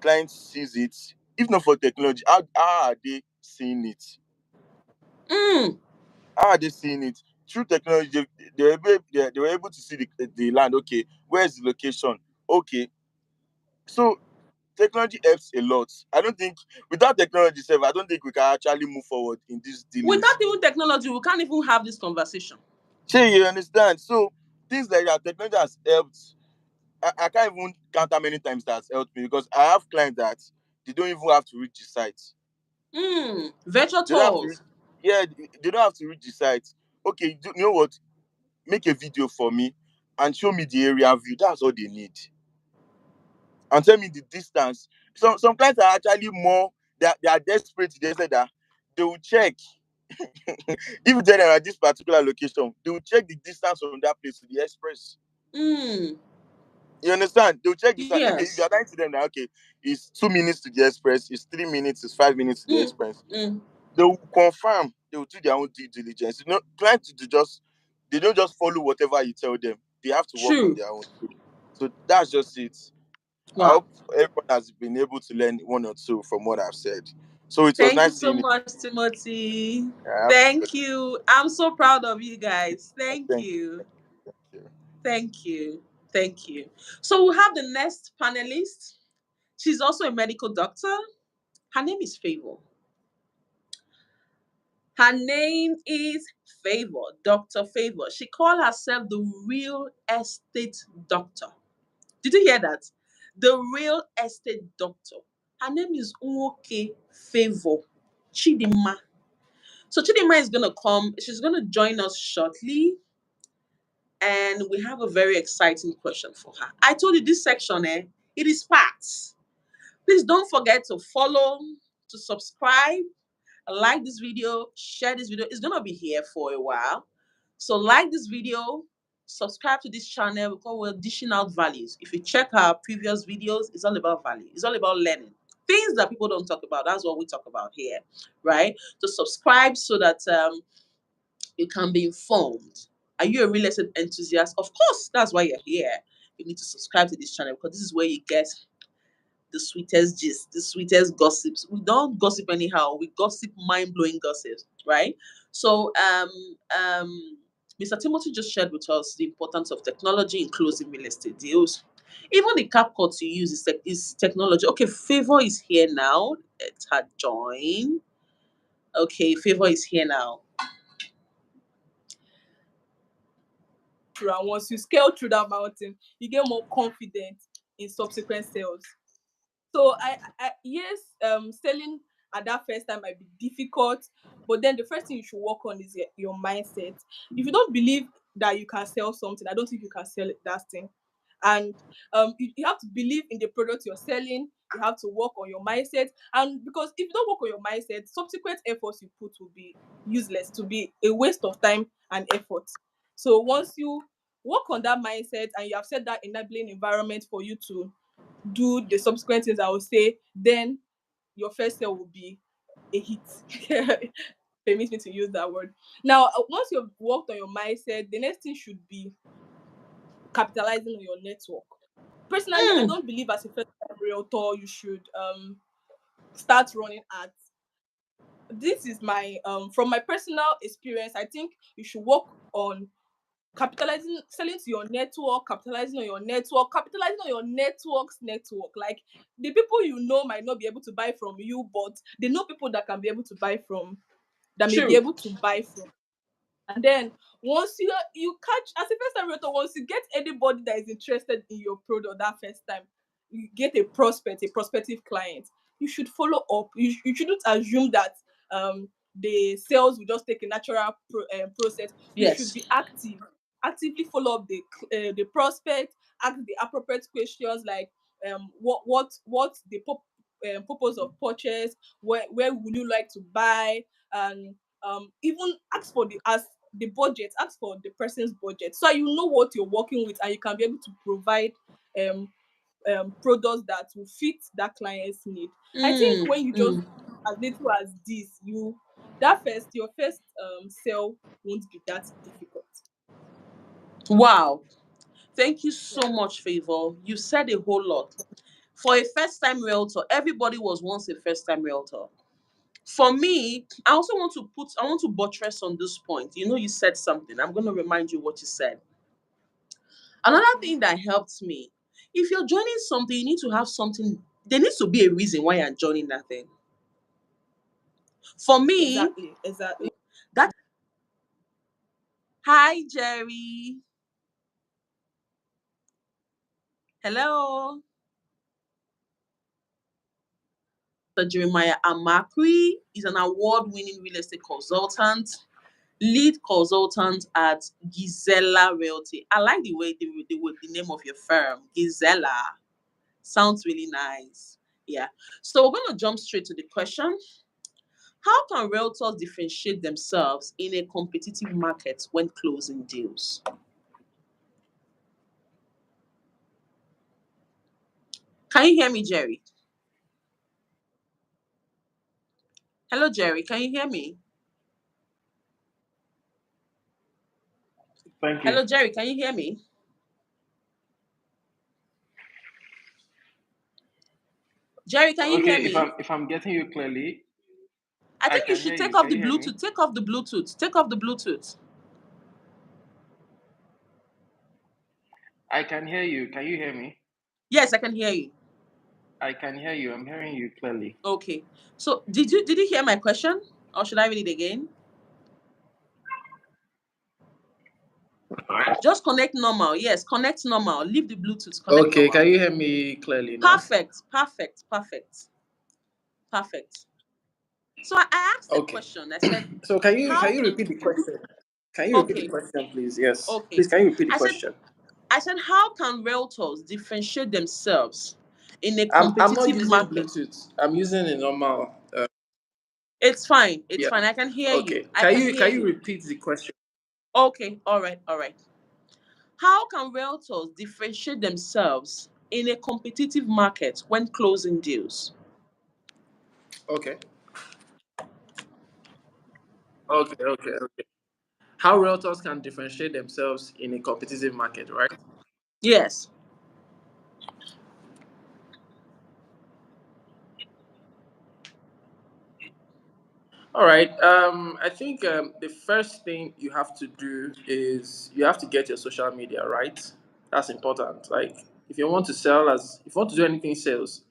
client sees it. If not for technology, how are they seeing it? Mm. How are they seeing it? Through technology, they were able to see the land. Okay, where's the location? Okay, so technology helps a lot. I don't think without technology, sef, I don't think we can actually move forward in these Without dealings. even technology, we can't even have this conversation. Shey you understand? So things like that, technology has helped. I can't even count how many times that has helped me because I have clients that they don't even have to reach the site. Mm. Virtual They don't have to reach, tours. yeah, they don't have to reach the site. Okay, you know what? Make a video for me and show me the area view. That's all they need. And tell me the distance. Some clients are actually more they are desperate. They say that they will check if they are at this particular location, they will check the distance from that place to the express. Mm. You understand? They'll check this. Okay, if Yes. you're lying to them that okay, it's 2 minutes to the express, it's 3 minutes, it's 5 minutes to the Mm. express. Mm. They will confirm, they will do their own due diligence. You know, clients to just they don't just follow whatever you tell them. They have to work on True. their own. So that's just it. I Wow. hope everyone has been able to learn one or two from what I've said. So it was Thank you nice so seeing you. much, Timothy. Yeah, Thank you. I'm so proud of you guys. Thank thank you. you. Thank you. Thank you. So we have the next panelist. She's also a medical doctor. Her name is Favor. Her name is Favor, Dr. Favor. She called herself the real estate doctor. Did you hear that? The real estate doctor. Her name is Uwoke Favor Chidima. So Chidima is going to come. She's going to join us shortly. And we have a very exciting question for her. I told you this section, it is packed. Please don't forget to follow, to subscribe, like this video, share this video. It's gonna be here for a while. So like this video, subscribe to this channel because we're dishing out values. If you check our previous videos, it's all about value. It's all about learning. Things that people don't talk about. That's what we talk about here, right? So subscribe so that you can be informed. Are you a real estate enthusiast? Of course, that's why you're here. You need to subscribe to this channel because this is where you get the sweetest gist, the sweetest gossips. We don't gossip anyhow. We gossip mind-blowing gossips, right? So, Mr. Timothy just shared with us the importance of technology in closing real estate deals. Even the cap cuts you use is technology. Okay, Favor is here now. Let her join. Okay, Favor is here now. And once you scale through that mountain, you get more confident in subsequent sales. So yes, selling at that first time might be difficult, but then the first thing you should work on is your mindset. If you don't believe that you can sell something, I don't think you can sell that thing. And you have to believe in the product you're selling. You have to work on your mindset, and because if you don't work on your mindset, subsequent efforts you put will be useless, to be a waste of time and effort. So once you work on that mindset and you have set that enabling environment for you to do the subsequent things, I would say, then your first sale will be a hit. Permit me to use that word. Now, once you've worked on your mindset, the next thing should be capitalizing on your network. Personally, I don't believe as a first-time realtor you should start running ads. This is my from my personal experience. I think you should work on selling to your network, capitalizing on your network, capitalizing on your network's network. Like, the people you know might not be able to buy from you, but they know people that can be able to buy from, that may be True. able to buy from. And then once you catch, as a first time realtor, once you get anybody that is interested in your product that first time, you get a prospective client, you should follow up. You shouldn't assume that the sales will just take a natural process. You should Yes. be actively follow up the prospect, ask the appropriate questions, like what the purpose of purchase, where would you like to buy, and even ask for the budget, ask for the person's budget, so you know what you're working with, and you can be able to provide products that will fit that client's need. I think when you just as little as this, your first sale won't be that difficult. Wow. Thank you so much, Favor. You said a whole lot. For a first time realtor, everybody was once a first time realtor. For me, I want to buttress on this point. You know, you said something. I'm going to remind you what you said. Another thing that helped me, if you're joining something, you need to have something, there needs to be a reason why you're joining that thing. For me, Exactly. that, hi, Jerry. Hello. So Jeremiah Amakri is an award-winning real estate consultant, lead consultant at Gisela Realty. I like the way the name of your firm, Gisela. Sounds really nice. Yeah. So we're going to jump straight to the question. How can realtors differentiate themselves in a competitive market when closing deals? Can you hear me, Jerry? Hello, Jerry. Can you hear me? Thank you. Hello, Jerry. Can you hear me? Jerry, can you hear Okay, me? if I'm getting you clearly, I I think you can hear should take you. off Can the you hear me? Bluetooth. Take off the Bluetooth. Take off the Bluetooth. I can hear you. Can you hear me? Yes, I can hear you. I can hear you. I'm hearing you clearly. Okay. So did you hear my question? Or should I read it again? Just connect normal. Yes, connect normal. Leave the Bluetooth. Connect Okay, normal. can you hear me clearly now? Perfect. Perfect. Perfect. Perfect. So I asked a Okay. question. I said, So can you how repeat the question? Can you repeat the okay, question, please? Yes. okay. Please, can you repeat the I said question? I said, how can realtors differentiate themselves in a I'm not competitive using market? Bluetooth. I'm using a normal. It's fine. It's Yeah. fine. I can hear you. Okay. I can hear Can you you. repeat the question? Okay. All right. All right. How can realtors differentiate themselves in a competitive market when closing deals? Okay. Okay. How realtors can differentiate themselves in a competitive market, right? Yes. All right. I think the first thing you have to do is you have to get your social media right. That's important. Like, if you want to if you want to do anything sales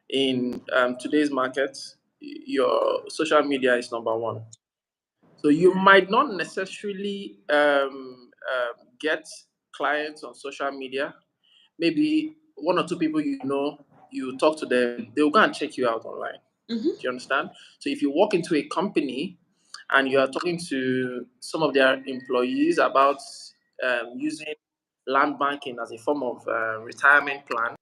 in today's market, your social media is number one. So you might not necessarily get clients on social media. Maybe one or two people you know, you talk to them, they'll go and check you out online. Mm-hmm. Do you understand? So if you walk into a company and you are talking to some of their employees about using land banking as a form of retirement plan.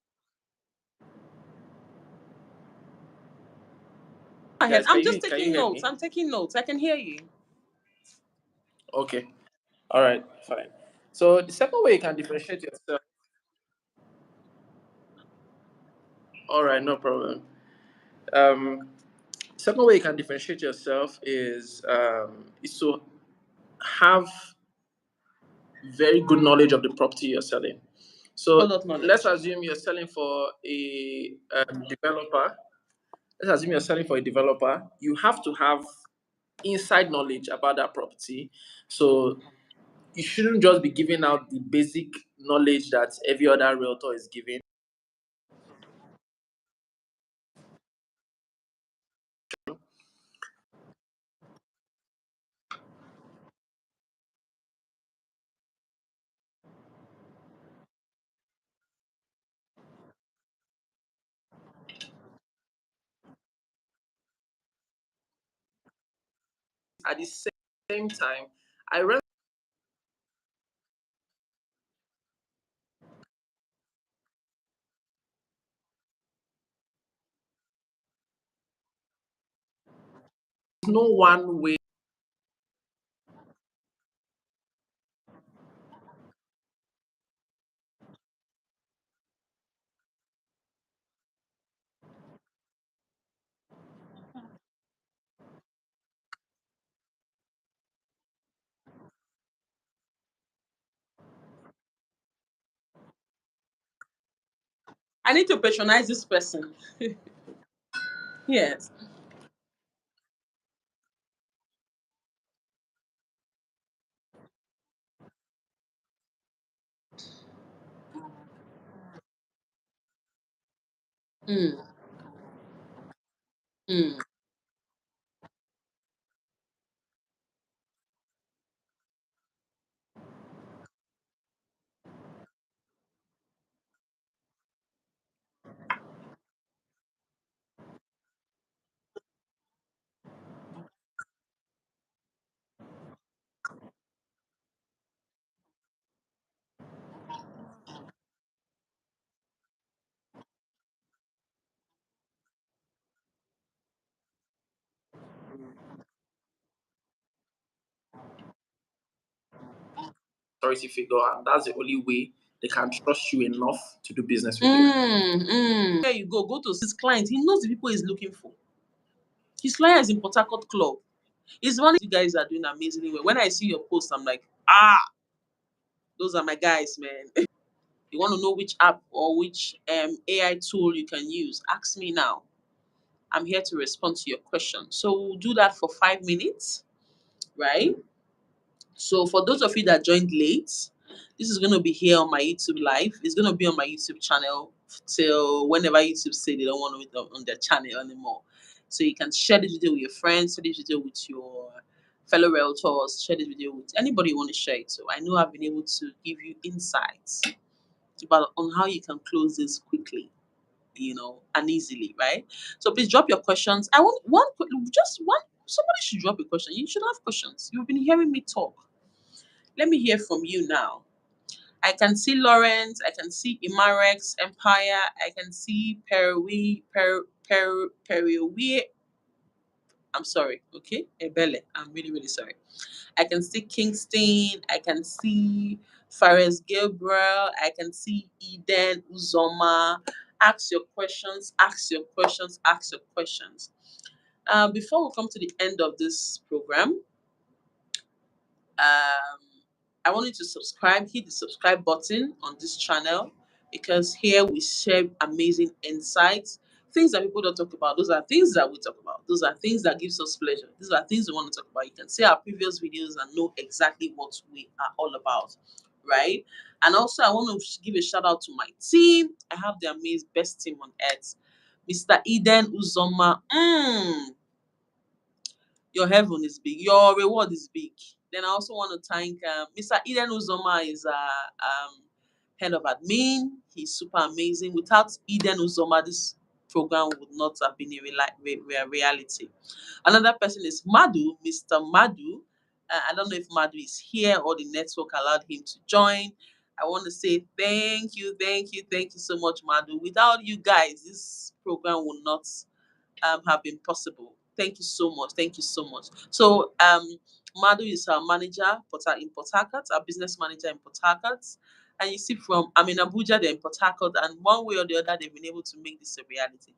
Ahead. Guys, I'm just can you taking hear notes. me? I'm taking notes. I can hear you. Okay. All right. Fine. So the second way you can differentiate yourself. All right. No problem. Um, Second way you can differentiate yourself is to have very good knowledge of the property you're selling. So Product let's knowledge. assume you're selling for a developer. Let's assume you're selling for a developer. You have to have inside knowledge about that property. So you shouldn't just be giving out the basic knowledge that every other realtor is giving. At the same time, I realize there's no one way. I need to patronize this person. Yes. Mm, mm. Authority figure, and that's the only way they can trust you enough to do business with you. There you go. Go to his client. He knows the people he's looking for. His client is in Port Harcourt Club. It's one you guys are doing amazingly well. When I see your post, I'm like, those are my guys, man. You want to know which app or which AI tool you can use? Ask me now. I'm here to respond to your question. So we'll do that for 5 minutes, right? So for those of you that joined late, this is going to be here on my YouTube live. It's going to be on my YouTube channel till whenever YouTube say they don't want it on their channel anymore. So you can share this video with your friends, share this video with your fellow realtors, share this video with anybody you want to share it to. I know I've been able to give you insights about on how you can close this quickly, and easily, right? So please drop your questions. I want just one. Somebody should drop a question. You should have questions. You've been hearing me talk. Let me hear from you now. I can see Lawrence. I can see Imarex Empire. I can see Periwi. I'm sorry. Okay, Ebele. I'm really really sorry. I can see Kingston. I can see Fares Gabriel. I can see Eden Uzoma. Ask your questions. Ask your questions. Ask your questions. Before we come to the end of this program, um, I want you to subscribe, hit the subscribe button on this channel because here we share amazing insights, things that people don't talk about. Those are things that we talk about. Those are things that gives us pleasure. These are things we want to talk about. You can see our previous videos and know exactly what we are all about, right? And also, I want to give a shout out to my team. I have the amazing best team on earth, Mr. Eden Uzoma. Your heaven is big. Your reward is big. Then I also want to thank Mr. Eden Uzoma is head of admin. He's super amazing. Without Eden Uzoma, this program would not have been a reality. Another person is Madu, Mr. Madu. I don't know if Madu is here or the network allowed him to join. I want to say thank you, thank you so much, Madu. Without you guys, this program would not have been possible. Thank you so much. Thank you so much. So Madu is our manager in Port Harcourt, our business manager in Port Harcourt. And you see from I'm in Abuja, they're in Port Harcourt, and one way or the other, they've been able to make this a reality.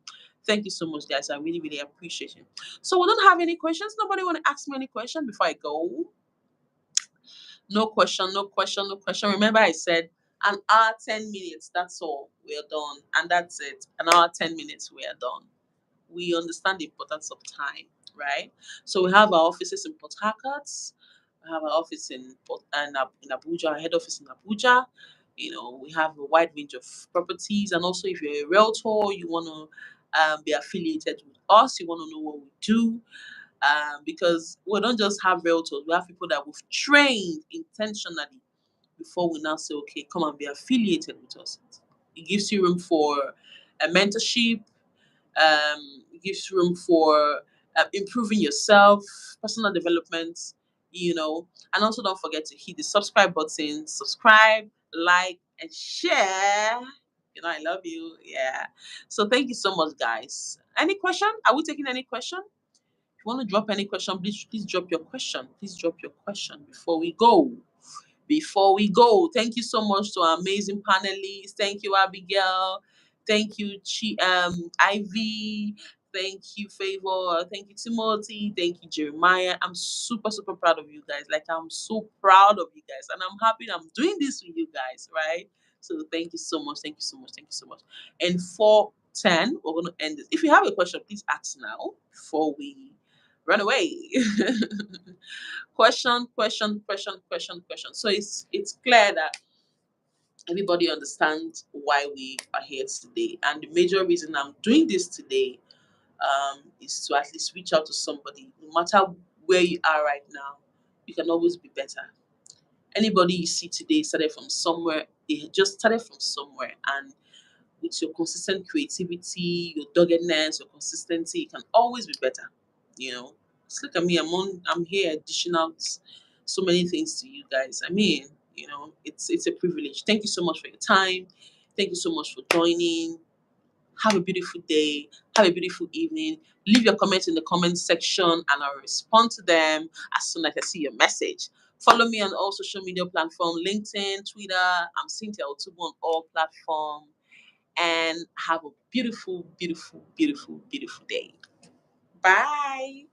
Thank you so much, guys. I really, really appreciate it. So we don't have any questions. Nobody want to ask me any question before I go? No question, no question, no question. Remember, I said an hour, 10 minutes. That's all. We are done. And that's it. An hour, 10 minutes. We are done. We understand the importance of time, right? So we have our offices in Port Harcourt. We have our office in Abuja, our head office in Abuja. We have a wide range of properties. And also, if you're a realtor, you want to be affiliated with us, you want to know what we do, because we don't just have realtors, we have people that we've trained intentionally before we now say, okay, come and be affiliated with us. It gives you room for a mentorship, it gives room for improving yourself, personal development, and also don't forget to hit the subscribe button, subscribe, like, and share. I love you. Yeah. So thank you so much, guys. Any question? Are we taking any question? If you want to drop any question, please drop your question. Please drop your question before we go. Before we go, thank you so much to our amazing panelists. Thank you, Abigail. Thank you, Ivy. Thank you, Favor. Thank you, Timothy. Thank you, Jeremiah. I'm super, super proud of you guys. Like, I'm so proud of you guys. And I'm happy I'm doing this with you guys, right? So thank you so much. Thank you so much. Thank you so much. And 4:10, we're going to end this. If you have a question, please ask now before we run away. Question. So it's clear that everybody understands why we are here today, and the major reason I'm doing this today is to at least reach out to somebody. No matter where you are right now, you can always be better. Anybody you see today started from somewhere. They just started from somewhere, and with your consistent creativity, your doggedness, your consistency, you can always be better. Just look at me. I'm here dishing out so many things to you guys. I mean, it's a privilege. Thank you so much for your time. Thank you so much for joining. Have a beautiful day. Have a beautiful evening. Leave your comments in the comment section, and I'll respond to them as soon as I see your message. Follow me on all social media platforms: LinkedIn, Twitter. I'm Cynthia Otubo on all platforms. And have a beautiful, beautiful, beautiful, beautiful day. Bye.